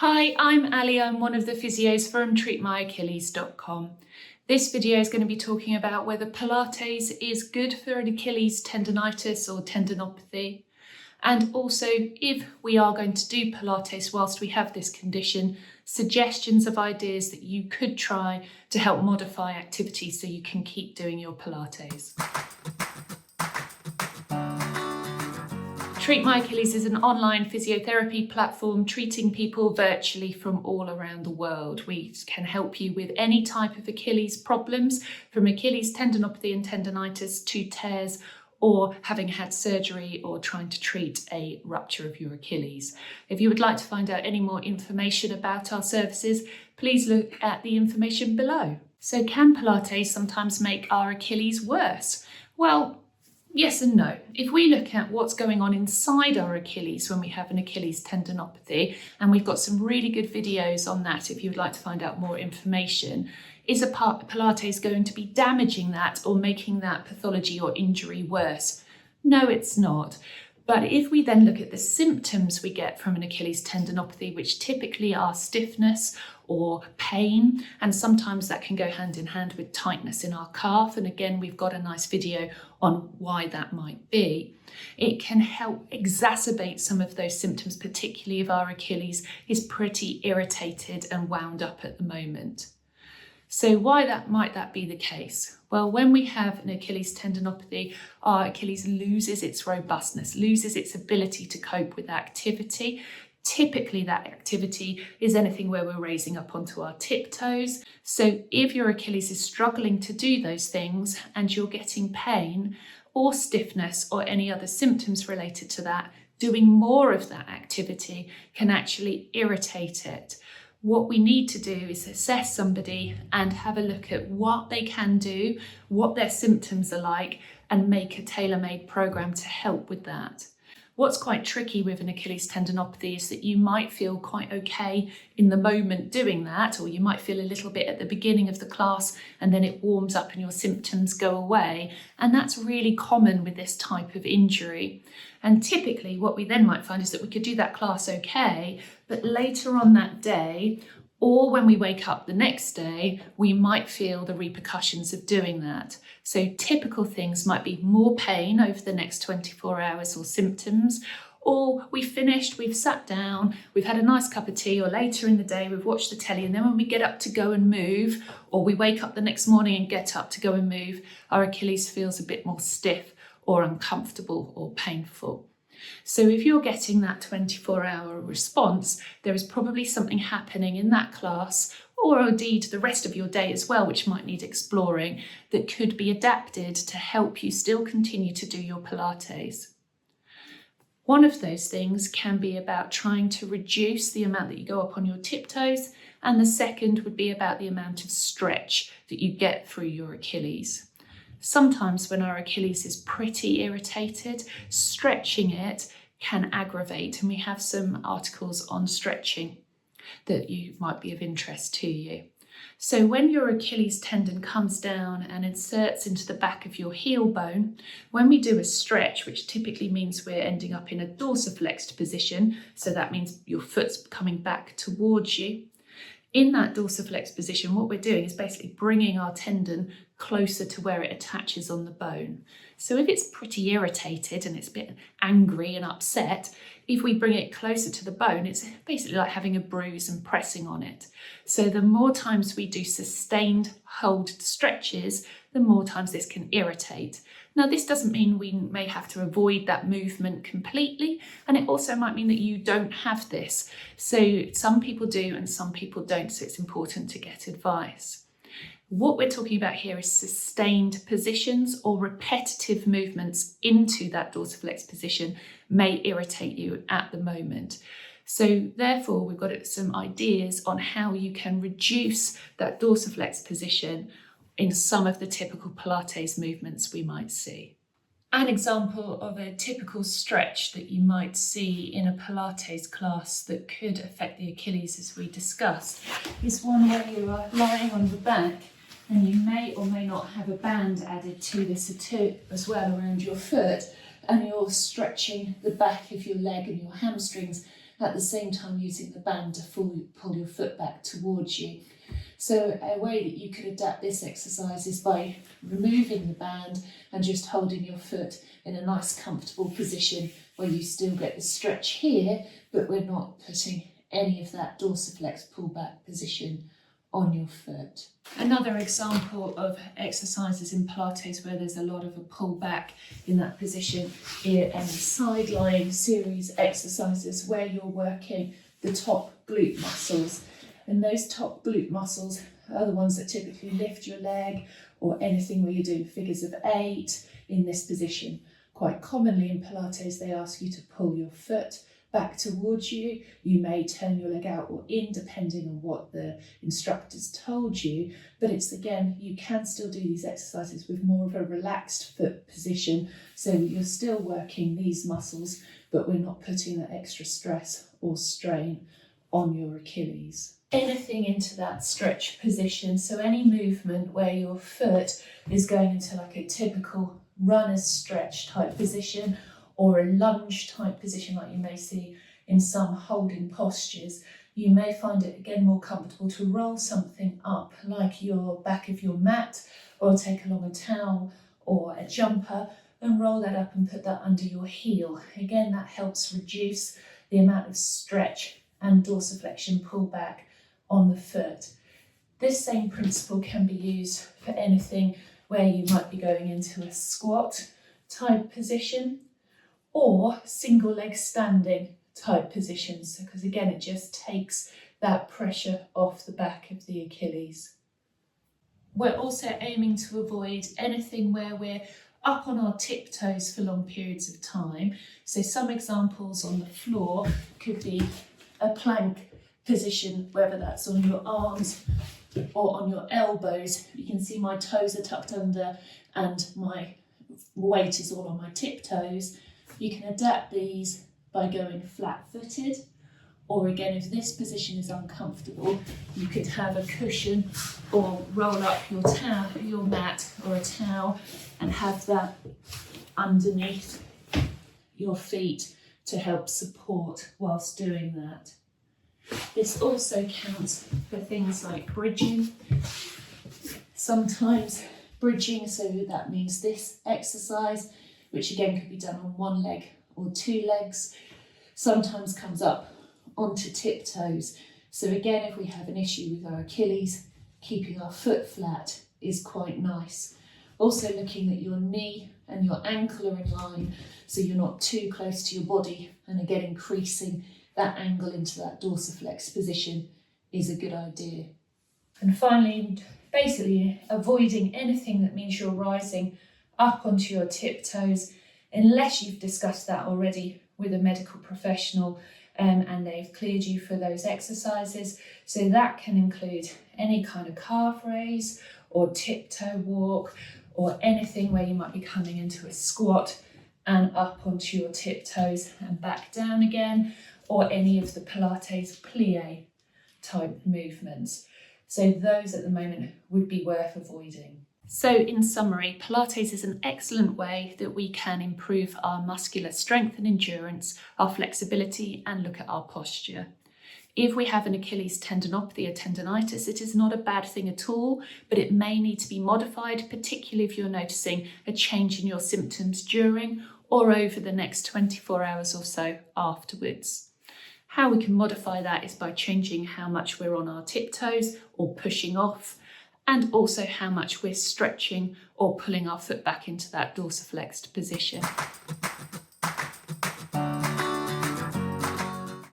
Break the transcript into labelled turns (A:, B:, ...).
A: Hi, I'm Ali. I'm one of the physios from treatmyachilles.com. This video is going to be talking about whether Pilates is good for an Achilles tendonitis or tendinopathy, and also if we are going to do Pilates whilst we have this condition, suggestions of ideas that you could try to help modify activity so you can keep doing your Pilates. Treat My Achilles is an online physiotherapy platform treating people virtually from all around the world. We can help you with any type of Achilles problems, from Achilles tendinopathy and tendonitis to tears, or having had surgery or trying to treat a rupture of your Achilles. If you would like to find out any more information about our services, please look at the information below. So can Pilates sometimes make our Achilles worse? Well, yes and no. If we look at what's going on inside our Achilles when we have an Achilles tendinopathy, and we've got some really good videos on that if you'd like to find out more information, is Pilates going to be damaging that or making that pathology or injury worse? No, it's not. But if we then look at the symptoms we get from an Achilles tendinopathy, which typically are stiffness or pain, and sometimes that can go hand in hand with tightness in our calf. And again, we've got a nice video on why that might be. It can help exacerbate some of those symptoms, particularly if our Achilles is pretty irritated and wound up at the moment. So why might that be the case? Well, when we have an Achilles tendinopathy, our Achilles loses its robustness, loses its ability to cope with activity. Typically that activity is anything where we're raising up onto our tiptoes. So if your Achilles is struggling to do those things and you're getting pain or stiffness or any other symptoms related to that, doing more of that activity can actually irritate it. What we need to do is assess somebody and have a look at what they can do, what their symptoms are like, and make a tailor-made program to help with that. What's quite tricky with an Achilles tendinopathy is that you might feel quite okay in the moment doing that, or you might feel a little bit at the beginning of the class and then it warms up and your symptoms go away. And that's really common with this type of injury. And typically what we then might find is that we could do that class okay, but later on that day, or when we wake up the next day, we might feel the repercussions of doing that. So typical things might be more pain over the next 24 hours or symptoms, or we've finished, we've sat down, we've had a nice cup of tea, or later in the day we've watched the telly, and then when we get up to go and move, or we wake up the next morning and get up to go and move, our Achilles feels a bit more stiff or uncomfortable or painful. So if you're getting that 24-hour response, there is probably something happening in that class, or indeed the rest of your day as well, which might need exploring, that could be adapted to help you still continue to do your Pilates. One of those things can be about trying to reduce the amount that you go up on your tiptoes, and the second would be about the amount of stretch that you get through your Achilles. Sometimes when our Achilles is pretty irritated, stretching it can aggravate, and we have some articles on stretching that might be of interest to you. So when your Achilles tendon comes down and inserts into the back of your heel bone, when we do a stretch, which typically means we're ending up in a dorsiflexed position, so that means your foot's coming back towards you. In that dorsiflexed position, what we're doing is basically bringing our tendon closer to where it attaches on the bone. So if it's pretty irritated and it's a bit angry and upset, if we bring it closer to the bone, it's basically like having a bruise and pressing on it. So the more times we do sustained hold stretches, the more times this can irritate. Now, this doesn't mean we may have to avoid that movement completely, and it also might mean that you don't have this. So some people do and some people don't, so it's important to get advice. What we're talking about here is sustained positions or repetitive movements into that dorsiflex position may irritate you at the moment. So therefore, we've got some ideas on how you can reduce that dorsiflex position in some of the typical Pilates movements we might see. An example of a typical stretch that you might see in a Pilates class that could affect the Achilles, as we discussed, is one where you are lying on the back and you may or may not have a band added to this as well around your foot, and you're stretching the back of your leg and your hamstrings at the same time using the band to pull your foot back towards you. So a way that you could adapt this exercise is by removing the band and just holding your foot in a nice comfortable position where you still get the stretch here, but we're not putting any of that dorsiflex pullback position on your foot. Another example of exercises in Pilates where there's a lot of a pull back in that position here, and side lying series exercises where you're working the top glute muscles. And those top glute muscles are the ones that typically lift your leg, or anything where you're doing figures of 8 in this position. Quite commonly in Pilates, they ask you to pull your foot back towards you. You may turn your leg out or in, depending on what the instructors told you. But it's, again, you can still do these exercises with more of a relaxed foot position. So you're still working these muscles, but we're not putting that extra stress or strain on your Achilles. Anything into that stretch position. So any movement where your foot is going into like a typical runner's stretch type position, or a lunge type position like you may see in some holding postures, you may find it again more comfortable to roll something up like your back of your mat, or take along a towel or a jumper and roll that up and put that under your heel. Again, that helps reduce the amount of stretch and dorsiflexion pullback on the foot. This same principle can be used for anything where you might be going into a squat type position, or single leg standing type positions, because again it just takes that pressure off the back of the Achilles. We're also aiming to avoid anything where we're up on our tiptoes for long periods of time. So some examples on the floor could be a plank position, whether that's on your arms or on your elbows. You can see my toes are tucked under and my weight is all on my tiptoes. You can adapt these by going flat-footed, or again, if this position is uncomfortable, you could have a cushion or roll up your mat or a towel and have that underneath your feet to help support whilst doing that. This also counts for things like bridging. Sometimes bridging, so that means this exercise, which again could be done on one leg or two legs, sometimes comes up onto tiptoes. So again, if we have an issue with our Achilles, keeping our foot flat is quite nice. Also looking that your knee and your ankle are in line, so you're not too close to your body, and again increasing that angle into that dorsiflex position is a good idea. And finally, basically avoiding anything that means you're rising up onto your tiptoes, unless you've discussed that already with a medical professional and they've cleared you for those exercises. So that can include any kind of calf raise or tiptoe walk, or anything where you might be coming into a squat and up onto your tiptoes and back down again, or any of the Pilates plie type movements. So those at the moment would be worth avoiding. So in summary, Pilates is an excellent way that we can improve our muscular strength and endurance, our flexibility, and look at our posture. If we have an Achilles tendinopathy or tendonitis, it is not a bad thing at all, but it may need to be modified, particularly if you're noticing a change in your symptoms during or over the next 24 hours or so afterwards. How we can modify that is by changing how much we're on our tiptoes or pushing off, and also how much we're stretching or pulling our foot back into that dorsiflexed position.